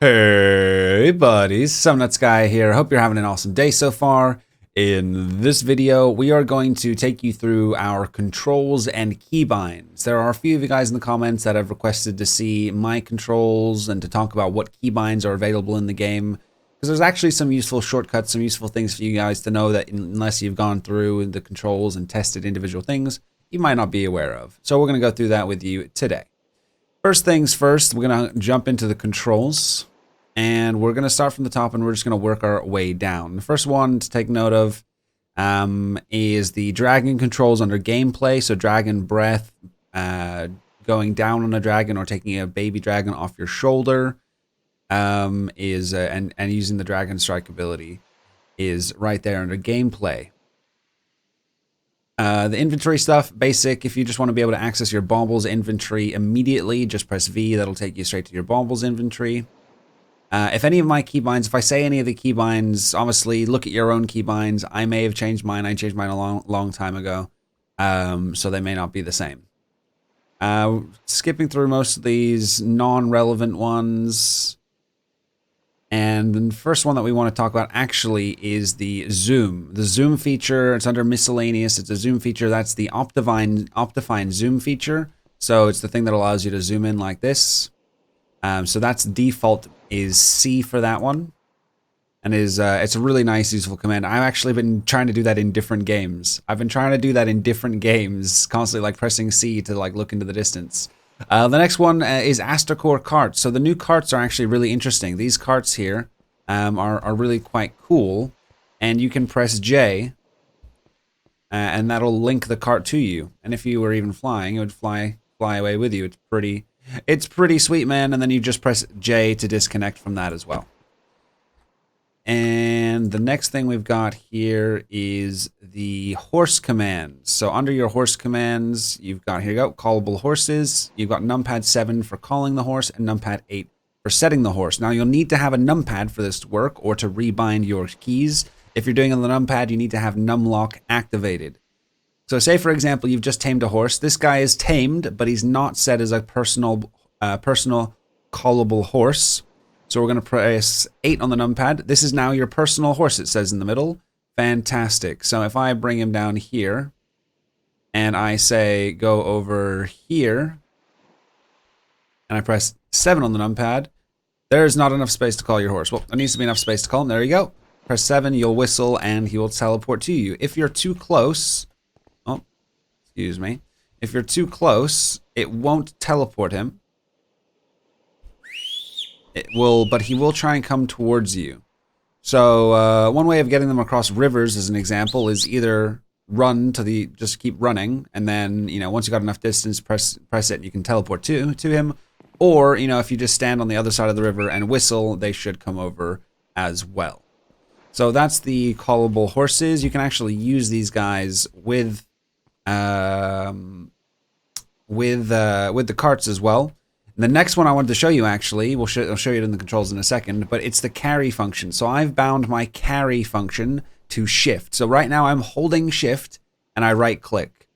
Hey buddies, SomeNutzGuy here. Hope you're having an awesome day so far. In this video, we are going to take you through our controls and keybinds. There are a few of you guys in the comments that have requested to see my controls and to talk about what keybinds are available in the game. Because there's actually some useful shortcuts, some useful things for you guys to know that unless you've gone through the controls and tested individual things, you might not be aware of. So we're going to go through that with you today. First things first, we're going to jump into the controls. And we're going to start from the top and we're just going to work our way down. The first one to take note of is the dragon controls under gameplay. So dragon breath, going down on a dragon or taking a baby dragon off your shoulder and using the dragon strike ability is right there under gameplay. The inventory stuff, basic. If you just want to be able to access your baubles inventory immediately, just press V. That'll take you straight to your baubles inventory. If any of my keybinds, if I say any of the keybinds, obviously look at your own keybinds. I may have changed mine. I changed mine a long time ago, so they may not be the same. Skipping through most of these non-relevant ones. And the first one that we want to talk about actually is the zoom. The zoom feature, it's under miscellaneous. It's a zoom feature. That's the Optifine zoom feature. So it's the thing that allows you to zoom in like this. So that's default is C for that one, and it's a really nice, useful command. I've actually been trying to do that in different games. I've been trying to do that in different games, constantly like pressing C to like look into the distance. The next one is Astacore carts. So the new carts are actually really interesting. These carts here are really quite cool, and you can press J, and that'll link the cart to you. And if you were even flying, it would fly away with you. It's pretty sweet, man, and then you just press J to disconnect from that as well. And the next thing we've got here is the horse commands. So under your horse commands, you've got, here you go, callable horses. You've got numpad 7 for calling the horse and numpad 8 for setting the horse. Now you'll need to have a numpad for this to work or to rebind your keys. If you're doing it on the numpad, you need to have numlock activated. So say, for example, you've just tamed a horse. This guy is tamed, but he's not set as a personal callable horse. So we're going to press 8 on the numpad. This is now your personal horse, it says in the middle. Fantastic. So if I bring him down here, and I say go over here, and I press 7 on the numpad, there's not enough space to call your horse. Well, there needs to be enough space to call him. There you go. Press 7, you'll whistle, and he will teleport to you. If you're too close... Excuse me. If you're too close, it won't teleport him. It will, but he will try and come towards you. So one way of getting them across rivers, as an example, is either run to the, just keep running, and then once you got enough distance, press it, and you can teleport to him. Or if you just stand on the other side of the river and whistle, they should come over as well. So that's the callable horses. You can actually use these guys with the carts as well. And the next one I wanted to show you, actually, I'll show you it in the controls in a second, but it's the carry function. So I've bound my carry function to shift. So right now I'm holding shift and I right click.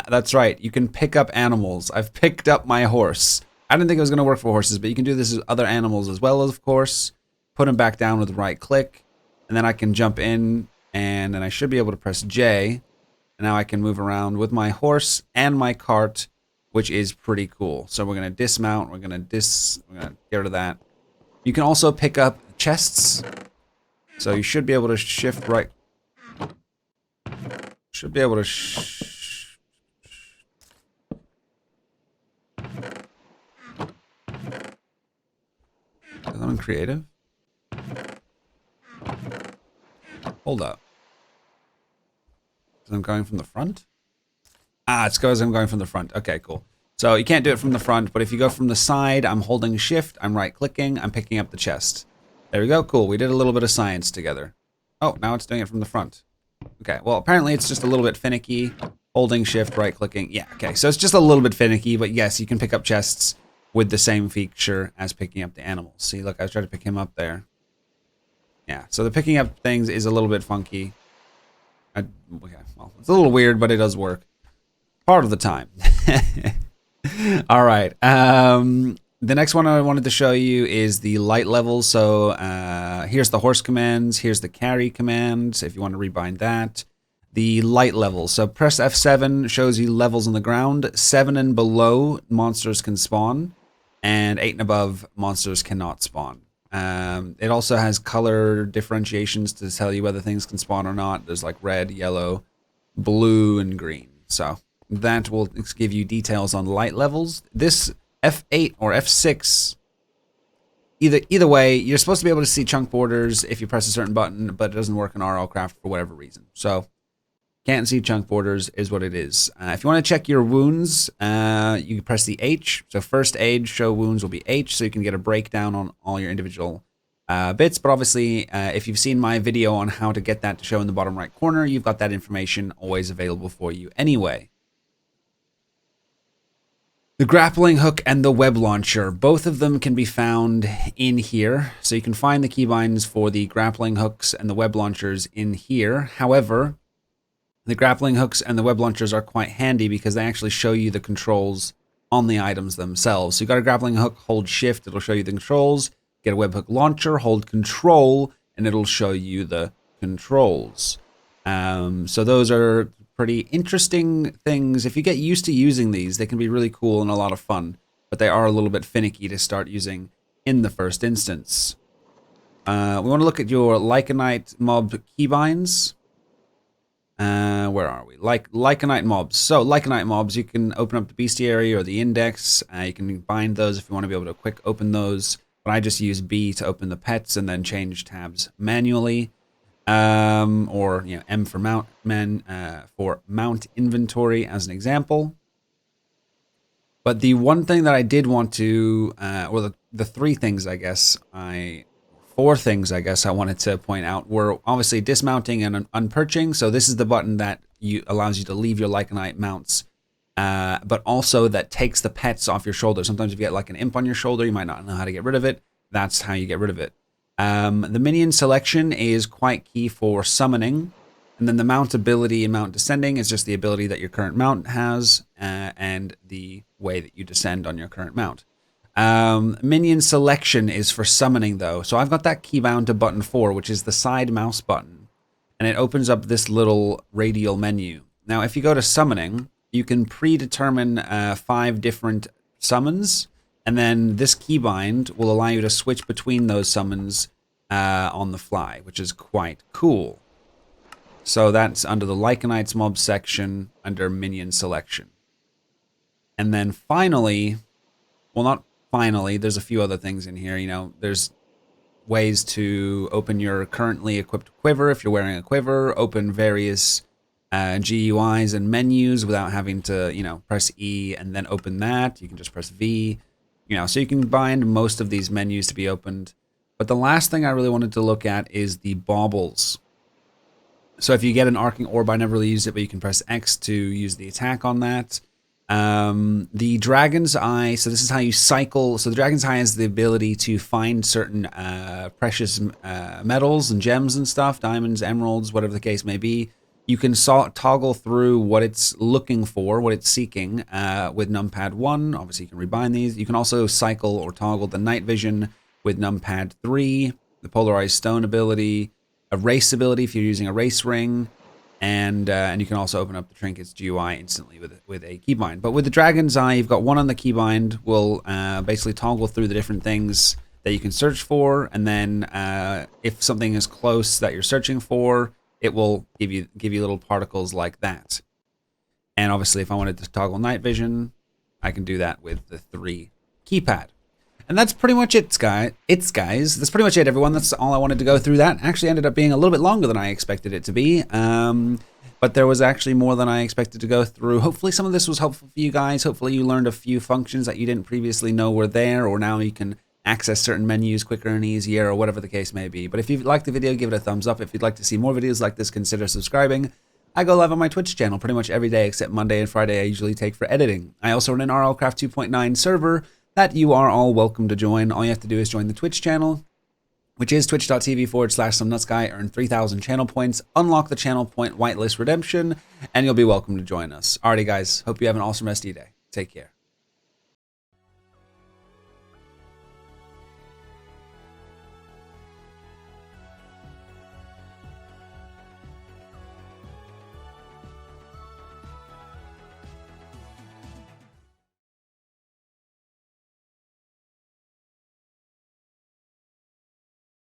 That's right, you can pick up animals. I've picked up my horse. I didn't think it was going to work for horses, but you can do this with other animals as well, of course. Put them back down with right click, and then I can jump in, and then I should be able to press J. And now I can move around with my horse and my cart, which is pretty cool. So we're going to dismount. We're going to get rid of that. You can also pick up chests. So you should be able to shift right. Should be able to. Is that on creative? Hold up. I'm going from the front? It's because I'm going from the front. Okay, cool. So you can't do it from the front, but if you go from the side, I'm holding shift, I'm right-clicking, I'm picking up the chest. There we go, cool. We did a little bit of science together. Oh, now it's doing it from the front. Okay, well, apparently it's just a little bit finicky. Holding shift, right-clicking. Yeah, okay, so it's just a little bit finicky, but yes, you can pick up chests with the same feature as picking up the animals. See, look, I was trying to pick him up there. Yeah, so the picking up things is a little bit funky. Okay, well, it's a little weird, but it does work. Part of the time. All right. The next one I wanted to show you is the light levels. So here's the horse commands. Here's the carry commands if you want to rebind that. The light levels. So press F7 shows you levels on the ground. 7 and below monsters can spawn, and 8 and above monsters cannot spawn. It also has color differentiations to tell you whether things can spawn or not. There's like red, yellow, blue, and green. So that will give you details on light levels. This F8 or F6, either way, you're supposed to be able to see chunk borders if you press a certain button, but it doesn't work in RLCraft for whatever reason. So can't see chunk borders is what it is. If you want to check your wounds, you can press the H. So first aid, show wounds will be H, so you can get a breakdown on all your individual bits. But obviously, if you've seen my video on how to get that to show in the bottom right corner, you've got that information always available for you anyway. The grappling hook and the web launcher, both of them can be found in here. So you can find the keybinds for the grappling hooks and the web launchers in here. However, the grappling hooks and the web launchers are quite handy because they actually show you the controls on the items themselves. So you got a grappling hook, hold shift, it'll show you the controls. Get a webhook launcher, hold control, and it'll show you the controls. So those are pretty interesting things. If you get used to using these, they can be really cool and a lot of fun, but they are a little bit finicky to start using in the first instance. We want to look at your Likanite mob keybinds. Where are we? Likanite mobs. So Likanite mobs, you can open up the bestiary or the index. You can bind those if you want to be able to quick open those. But I just use B to open the pets and then change tabs manually. Or M for mount inventory as an example. But the one thing that I did want to, or the four things I guess I wanted to point out were obviously dismounting and unperching. So this is the button that allows you to leave your Likanite mounts, but also that takes the pets off your shoulder. Sometimes if you get like an imp on your shoulder, you might not know how to get rid of it. That's how you get rid of it. The minion selection is quite key for summoning. And then the mount ability and mount descending is just the ability that your current mount has and the way that you descend on your current mount. Minion selection is for summoning though. So I've got that key bound to button 4, which is the side mouse button. And it opens up this little radial menu. Now if you go to summoning, you can predetermine 5 different summons. And then this keybind will allow you to switch between those summons on the fly, which is quite cool. So that's under the Likanites mob section under minion selection. And then finally, well, not finally, there's a few other things in here. There's ways to open your currently equipped quiver if you're wearing a quiver, open various GUIs and menus without having to, press E and then open that. You can just press V. So you can bind most of these menus to be opened. But the last thing I really wanted to look at is the baubles. So if you get an arcing orb, I never really used it, but you can press X to use the attack on that. The Dragon's Eye, so this is how you cycle. So the Dragon's Eye has the ability to find certain precious metals and gems and stuff, diamonds, emeralds, whatever the case may be. You can toggle through what it's looking for, what it's seeking with numpad 1. Obviously, you can rebind these. You can also cycle or toggle the night vision with numpad 3, the polarized stone ability, a race ability if you're using a race ring, and you can also open up the trinkets GUI instantly with a keybind. But with the Dragon's Eye, you've got one on the keybind. Will basically toggle through the different things that you can search for, and then if something is close that you're searching for, it will give you little particles like that. And obviously, if I wanted to toggle night vision, I can do that with the 3 keypad. And that's pretty much it, guys. That's pretty much it, everyone. That's all I wanted to go through. That actually ended up being a little bit longer than I expected it to be. But there was actually more than I expected to go through. Hopefully some of this was helpful for you guys. Hopefully you learned a few functions that you didn't previously know were there, or now you can access certain menus quicker and easier, or whatever the case may be. But if you liked the video, give it a thumbs up. If you'd like to see more videos like this, consider subscribing. I go live on my Twitch channel pretty much every day except Monday and Friday I usually take for editing. I also run an RLCraft 2.9 server that you are all welcome to join. All you have to do is join the Twitch channel, which is twitch.tv/SomeNutzGuy, earn 3,000 channel points, unlock the channel point whitelist redemption, and you'll be welcome to join us. Alrighty guys, hope you have an awesome rest of your day. Take care.